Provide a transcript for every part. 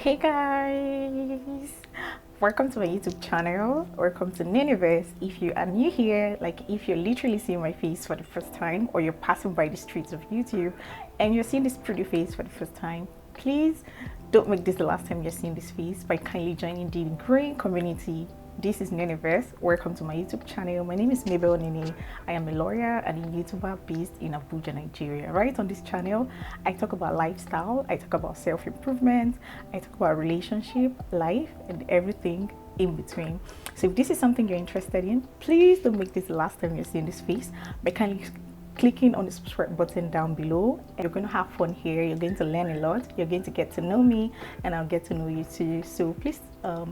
Hey guys, welcome to my YouTube channel. Welcome to Niniverse. If you are new here, like if you're literally seeing my face for the first time, or you're passing by the streets of YouTube and you're seeing this pretty face for the first time, please don't make this the last time you're seeing this face by kindly joining the growing community. This is Niniverse. Welcome to my YouTube channel. My name is Mabel Nini. I am a lawyer and a YouTuber based in Abuja, Nigeria. Right on this channel, I talk about lifestyle, I talk about self-improvement, I talk about relationship, life, and everything in between. So if this is something you're interested in, please don't make this the last time you're seeing this face by kindly clicking on the subscribe button down below. You're going to have fun here, you're going to learn a lot, you're going to get to know me, and I'll get to know you too. So please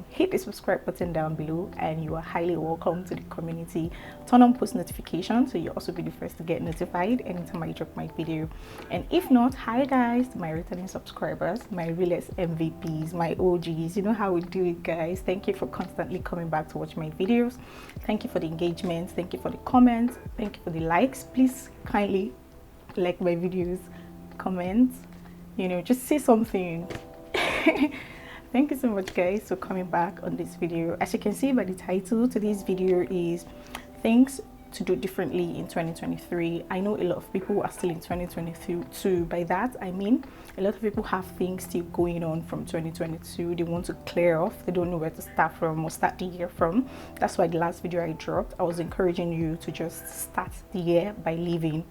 hit the subscribe button down below, and you are highly welcome to the community. Turn on post notifications so you'll also be the first to get notified anytime I drop my video. And if not, hi guys, to my returning subscribers, my realest MVPs, my OGs. You know how we do it, guys. Thank you for constantly coming back to watch my videos. Thank you for the engagement, thank you for the comments, thank you for the likes. Please kindly like my videos, comment, just say something. Thank you so much guys for coming back on this video. As you can see by the title, today's video is things to do differently in 2023. I know a lot of people are still in 2022. By that I mean a lot of people have things still going on from 2022 they want to clear off. They don't know where to start from or start the year from. That's why the last video I dropped, I was encouraging you to just start the year by living,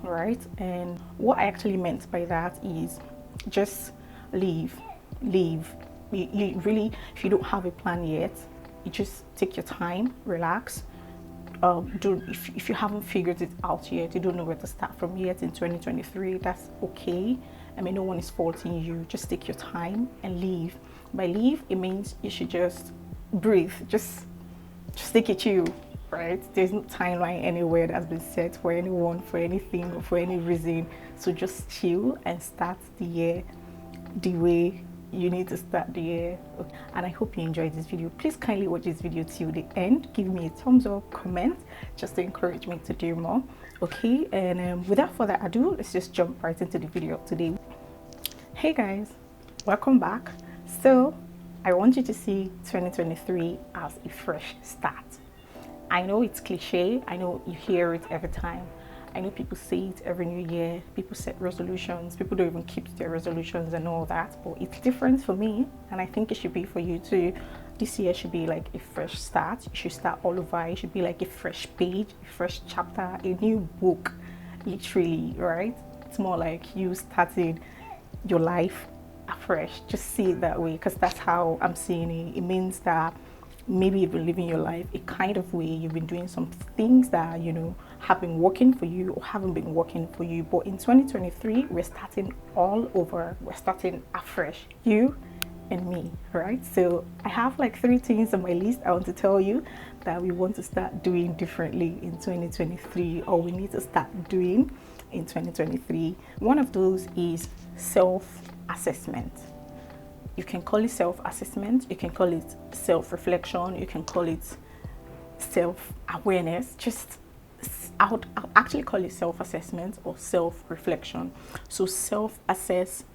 right? And what I actually meant by that is just leave. You really, if you don't have a plan yet, you just take your time, relax. If you haven't figured it out yet, you don't know where to start from yet in 2023, that's okay. I mean, no one is faulting you. Just take your time and leave. By leave, it means you should just breathe, just take it chill, right? There's no timeline anywhere that's been set for anyone, for anything, or for any reason. So just chill and start the year the way you need to start the year. And I hope you enjoyed this video. Please kindly watch this video till the end. Give me a thumbs up, comment, just to encourage me to do more. Okay, and without further ado, let's just jump right into the video of today. Hey guys, welcome back. So I want you to see 2023 as a fresh start. I know it's cliche, I know you hear it every time. I know people say it every new year, people set resolutions, people don't even keep their resolutions and all that, but it's different for me, and I think it should be for you too. This year should be like a fresh start. You should start all over. It should be like a fresh page, a fresh chapter, a new book, literally, right? It's more like you started your life afresh. Just see it that way, because that's how I'm seeing it. It means that maybe you've been living your life a kind of way, you've been doing some things that have been working for you or haven't been working for you, but in 2023 we're starting all over. We're starting afresh, you and me, right? So I have like 3 things on my list I want to tell you that we want to start doing differently in 2023, or we need to start doing in 2023. One of those is self-assessment. You can call it self-assessment, you can call it self-reflection, you can call it self-awareness. I would actually call it self-assessment or self-reflection. So self-assess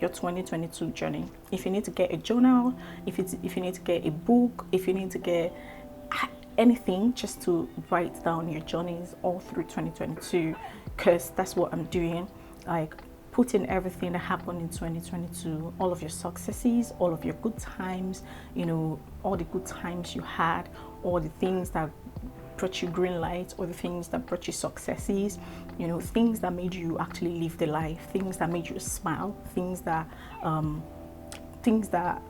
your 2022 journey. If you need to get a journal, if you need to get a book, if you need to get anything, just to write down your journeys all through 2022, because that's what I'm doing. Like, put in everything that happened in 2022, all of your successes, all of your good times, all the good times you had, all the things that brought you green lights, or the things that brought you successes, things that made you actually live the life, things that made you smile, things that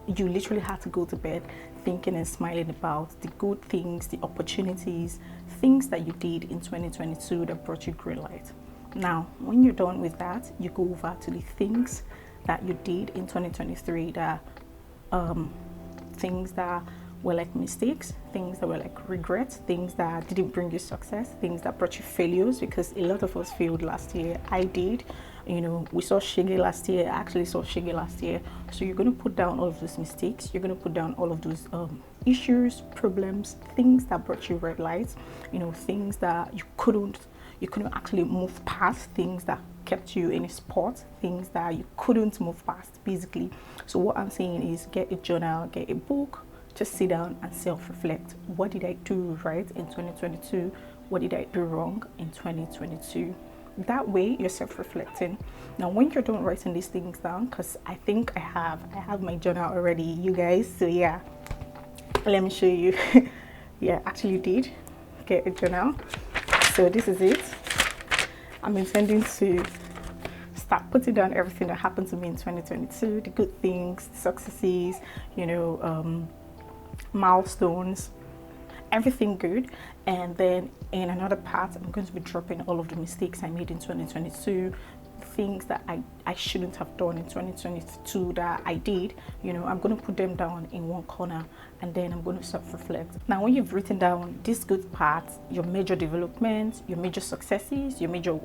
you literally had to go to bed thinking and smiling about, the good things, the opportunities, things that you did in 2022 that brought you green light. Now, when you're done with that, you go over to the things that you did in 2023 that things that were like mistakes, things that were like regrets, things that didn't bring you success, things that brought you failures, because a lot of us failed last year. I did. We saw Shege last year. I actually saw Shege last year. So you're going to put down all of those mistakes. You're going to put down all of those issues, problems, things that brought you red lights, things that you couldn't actually move past, things that kept you in a spot, things that you couldn't move past, basically. So what I'm saying is, get a journal, get a book, just sit down and self-reflect. What did I do right in 2022? What did I do wrong in 2022? That way you're self-reflecting. Now when you're done writing these things down, because I think I have my journal already, you guys, so yeah, let me show you. Yeah, actually did get a journal. So this is it. I'm intending to start putting down everything that happened to me in 2022, the good things, the successes, you know, milestones, everything good. And then in another part, I'm going to be dropping all of the mistakes I made in 2022, things that I shouldn't have done in 2022 that I did. You know, I'm going to put them down in one corner, and then I'm going to self-reflect. Now when you've written down these good parts, your major developments, your major successes, your major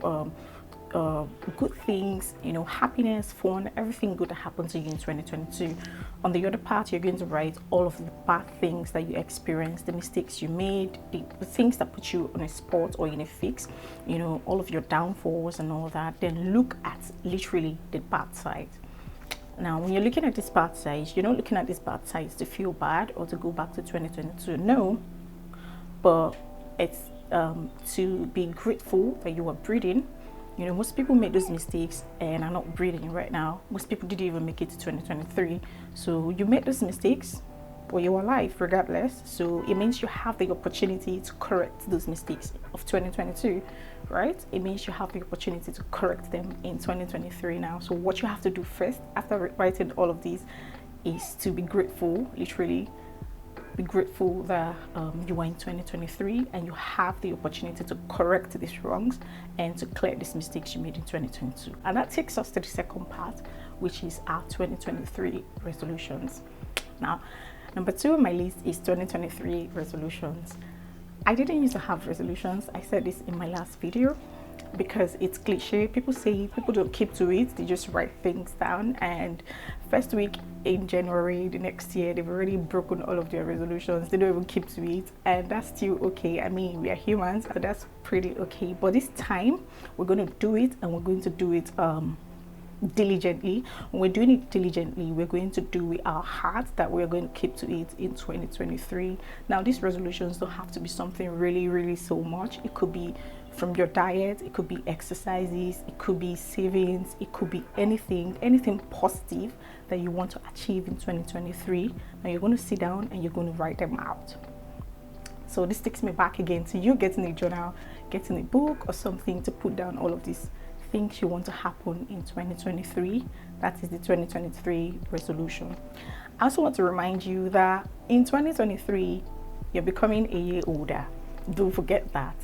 good things, you know, happiness, fun, everything good that happened to you in 2022. On the other part, you're going to write all of the bad things that you experienced, the mistakes you made, the things that put you on a spot or in a fix, you know, all of your downfalls and all that. Then look at literally the bad side. Now when you're looking at this bad side, you're not looking at this bad side to feel bad or to go back to 2022, no, but it's to be grateful that you are breathing. You know, most people make those mistakes and are not breathing right now. Most people didn't even make it to 2023. So you made those mistakes, but you're alive regardless. So it means you have the opportunity to correct those mistakes of 2022, right? It means you have the opportunity to correct them in 2023 now. So what you have to do first, after writing all of these, is to be grateful, literally. Be grateful that you are in 2023 and you have the opportunity to correct these wrongs and to clear these mistakes you made in 2022. And that takes us to the second part, which is our 2023 resolutions. Now, number 2 on my list is 2023 resolutions. I didn't used to have resolutions. I said this in my last video because it's cliche. People say people don't keep to it, they just write things down, and first week in January the next year they've already broken all of their resolutions. They don't even keep to it, and that's still okay. I mean, we are humans, so that's pretty okay. But this time we're going to do it, and we're going to do it diligently. When we're doing it diligently, we're going to do with our heart that we're going to keep to it in 2023. Now these resolutions don't have to be something really so much. It could be from your diet, it could be exercises, it could be savings, it could be anything positive that you want to achieve in 2023. Now you're going to sit down and you're going to write them out. So this takes me back again to you getting a journal, getting a book or something to put down all of these things you want to happen in 2023. That is the 2023 resolution. I also want to remind you that in 2023 you're becoming a year older. Don't forget that.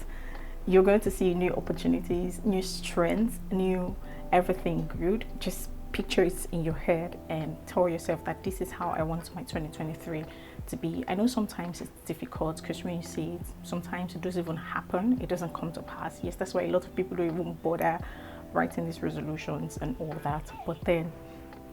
You're going to see new opportunities, new strengths, new everything good. Just picture it in your head and tell yourself that this is how I want my 2023 to be. I know sometimes it's difficult because when you see it, sometimes it doesn't even happen, it doesn't come to pass. Yes, that's why a lot of people don't even bother writing these resolutions and all that. But then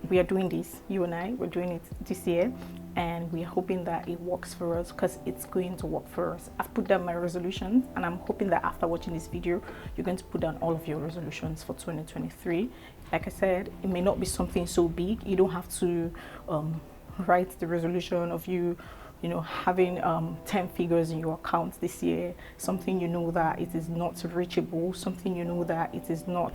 we are doing this, you and I, we're doing it this year, and we're hoping that it works for us, because it's going to work for us. I've put down my resolutions, and I'm hoping that after watching this video you're going to put down all of your resolutions for 2023. Like I said, it may not be something so big. You don't have to write the resolution of you know, having 10 figures in your account this year, something you know that it is not reachable, something you know that it is not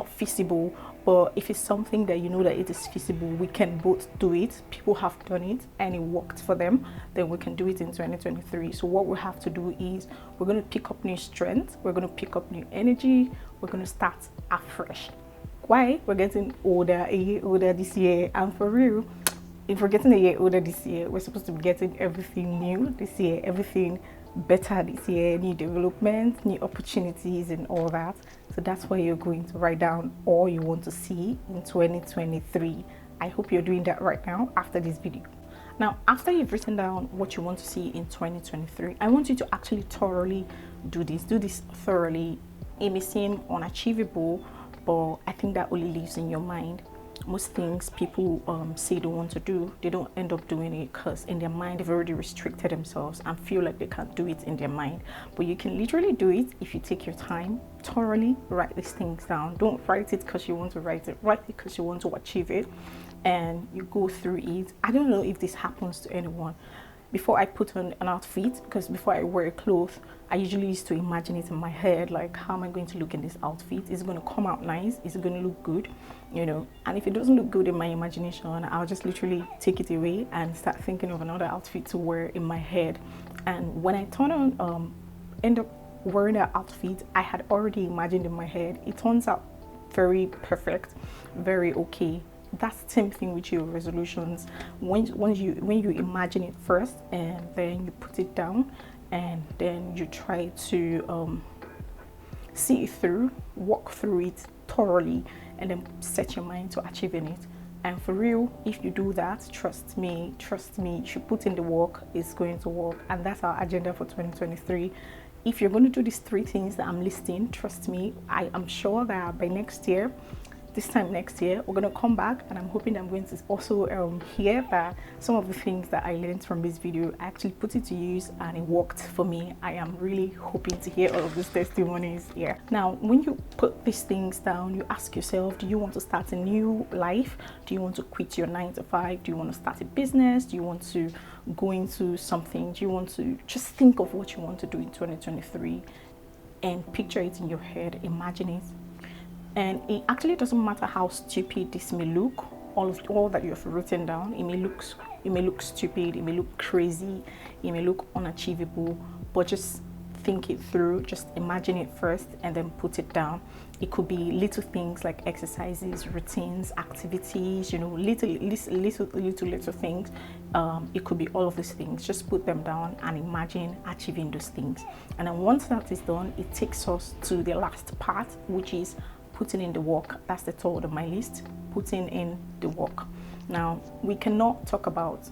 feasible. But if it's something that you know that it is feasible, we can both do it. People have done it and it worked for them, then we can do it in 2023. So what we have to do is we're going to pick up new strength, we're going to pick up new energy, we're going to start afresh. Why? We're getting older, a year older this year, and for real, if we're getting a year older this year, we're supposed to be getting everything new this year, everything better this year, new developments, new opportunities and all that. So that's why you're going to write down all you want to see in 2023. I hope you're doing that right now after this video. Now, after you've written down what you want to see in 2023, I want you to actually thoroughly do this thoroughly. It may seem unachievable, but I think that only lives in your mind. Most things people say they want to do, they don't end up doing it because in their mind they've already restricted themselves and feel like they can't do it in their mind. But you can literally do it if you take your time thoroughly write these things down. Don't write it because you want to write it, write it because you want to achieve it, and you go through it. I don't know if this happens to anyone. Before I put on an outfit, because before I wear a clothes, I usually used to imagine it in my head, like, how am I going to look in this outfit? Is it going to come out nice? Is it going to look good? You know, and if it doesn't look good in my imagination, I'll just literally take it away and start thinking of another outfit to wear in my head. And when I turn on, end up wearing that outfit I had already imagined in my head, it turns out very perfect, very okay. That's the same thing with your resolutions. When you imagine it first and then you put it down and then you try to see it through, walk through it thoroughly, and then set your mind to achieving it. And for real, if you do that, trust me, if you put in the work, it's going to work. And that's our agenda for 2023. If you're going to do these 3 things that I'm listing, trust me, I am sure that by next year, this time next year, we're going to come back, and I'm hoping I'm going to also hear that some of the things that I learned from this video, I actually put it to use and it worked for me. I am really hoping to hear all of these testimonies here. Now, when you put these things down, you ask yourself, do you want to start a new life? Do you want to quit your 9 to 5? Do you want to start a business? Do you want to go into something? Do you want to just think of what you want to do in 2023 and picture it in your head, imagine it? And it actually doesn't matter how stupid this may look, all that you have written down. It may look stupid, it may look crazy, it may look unachievable, but just think it through, just imagine it first and then put it down. It could be little things like exercises, routines, activities, you know, little things. It could be all of these things. Just put them down and imagine achieving those things. And then once that is done, it takes us to the last part, which is putting in the work. That's the third on my list, putting in the work. Now, we cannot talk about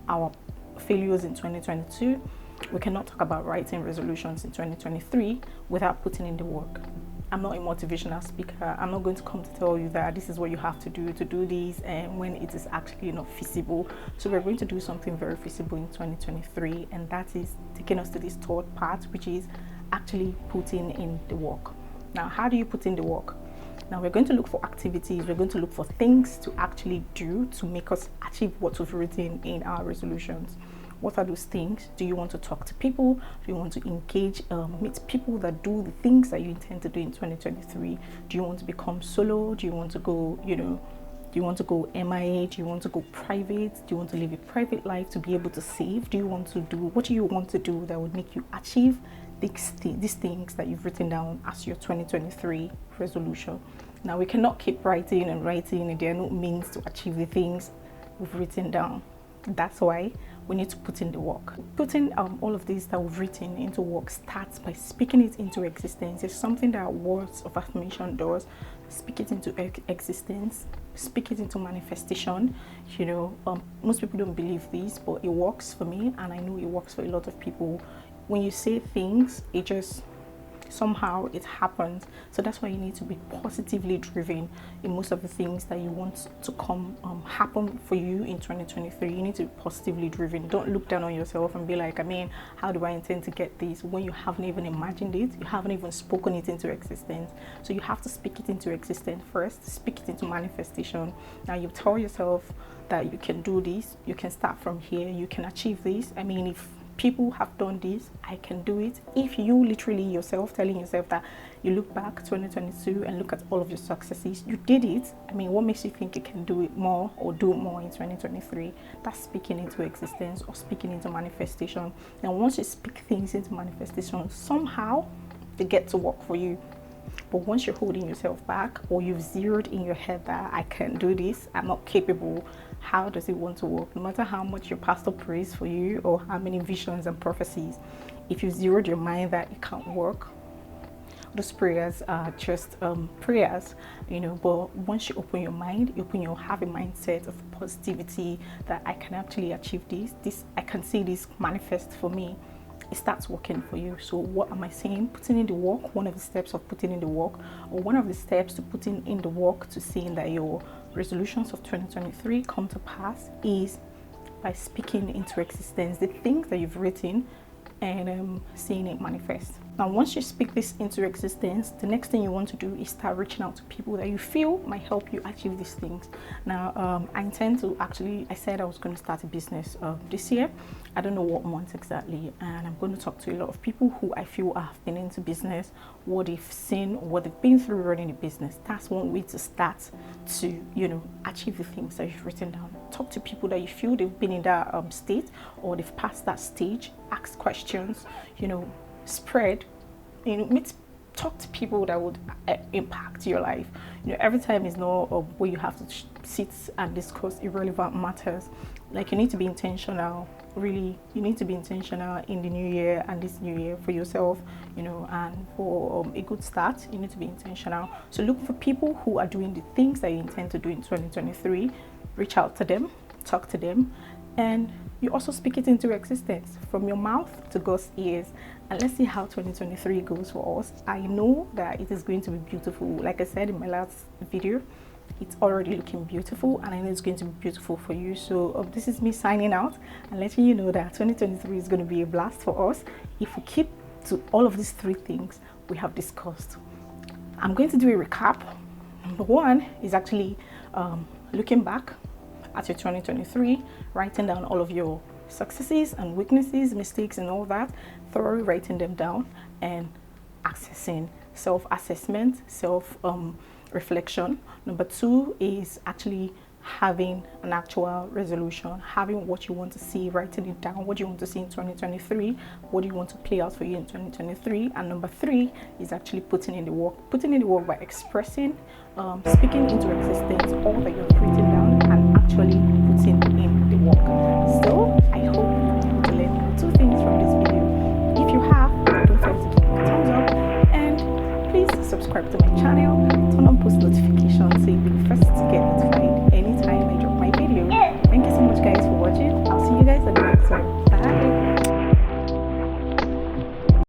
our failures in 2022. We cannot talk about writing resolutions in 2023 without putting in the work. I'm not a motivational speaker. I'm not going to come to tell you that this is what you have to do this, and when it is actually not feasible. So we're going to do something very feasible in 2023, and that is taking us to this third part, which is actually putting in the work. Now, how do you put in the work? Now, we're going to look for activities. We're going to look for things to actually do to make us achieve what we've written in our resolutions. What are those things? Do you want to talk to people? Do you want to engage, meet people that do the things that you intend to do in 2023? Do you want to become solo? Do you want to go, do you want to go MIA? Do you want to go private? Do you want to live a private life to be able to save? What do you want to do that would make you achieve these things that you've written down as your 2023 resolution? Now, we cannot keep writing and there are no means to achieve the things we've written down. That's why we need to put in the work. Putting all of these that we've written into work starts by speaking it into existence. It's something that words of affirmation does. Speak it into existence, speak it into manifestation. Most people don't believe this, but it works for me, and I know it works for a lot of people. When you say things, it just somehow it happens. So that's why you need to be positively driven in most of the things that you want to come happen for you in 2023. You need to be positively driven. Don't look down on yourself and be like, how do I intend to get this, when you haven't even imagined it, you haven't even spoken it into existence. So you have to speak it into existence first, speak it into manifestation. Now, you tell yourself that you can do this, you can start from here, you can achieve this. If people have done this, I can do it. If you literally yourself telling yourself that, you look back 2022 and look at all of your successes, you did it. What makes you think you can do it more or do more in 2023? That's speaking into existence or speaking into manifestation. And once you speak things into manifestation, somehow they get to work for you. But once you're holding yourself back, or you've zeroed in your head that I can't do this, I'm not capable, how does it want to work? No matter how much your pastor prays for you or how many visions and prophecies, if you zeroed your mind that it can't work, those prayers are just prayers, but once you open your mind, have a mindset of positivity that I can actually achieve this, I can see this manifest for me, it starts working for you. So what am I saying? Putting in the work, one of the steps of putting in the work, or one of the steps to putting in the work to seeing that your resolutions of 2023 come to pass, is by speaking into existence the things that you've written and seeing it manifest. Now, once you speak this into existence, the next thing you want to do is start reaching out to people that you feel might help you achieve these things. Now, I intend to actually, I said I was going to start a business this year. I don't know what month exactly, and I'm going to talk to a lot of people who I feel have been into business, what they've seen, what they've been through running a business. That's one way to start to, achieve the things that you've written down. Talk to people that you feel they've been in that state, or they've passed that stage. Ask questions, spread, talk to people that would impact your life. Every time is not where you have to sit and discuss irrelevant matters. Like, you need to be intentional. Really, you need to be intentional in the new year and this new year for yourself, and for a good start, you need to be intentional. So look for people who are doing the things that you intend to do in 2023. Reach out to them, talk to them, and you also speak it into existence, from your mouth to God's ears. And let's see how 2023 goes for us. I know that it is going to be beautiful. Like I said in my last video, it's already looking beautiful, and I know it's going to be beautiful for you. So this is me signing out and letting you know that 2023 is going to be a blast for us if we keep to all of these 3 things we have discussed. I'm going to do a recap. Number 1 is actually looking back at your 2023, writing down all of your successes and weaknesses, mistakes and all that, thoroughly writing them down, and accessing self-assessment, self-reflection. Number 2 is actually having an actual resolution, having what you want to see, writing it down, what you want to see in 2023, what do you want to play out for you in 2023. And number 3 is actually putting in the work by expressing, speaking into existence all that you've written down, and actually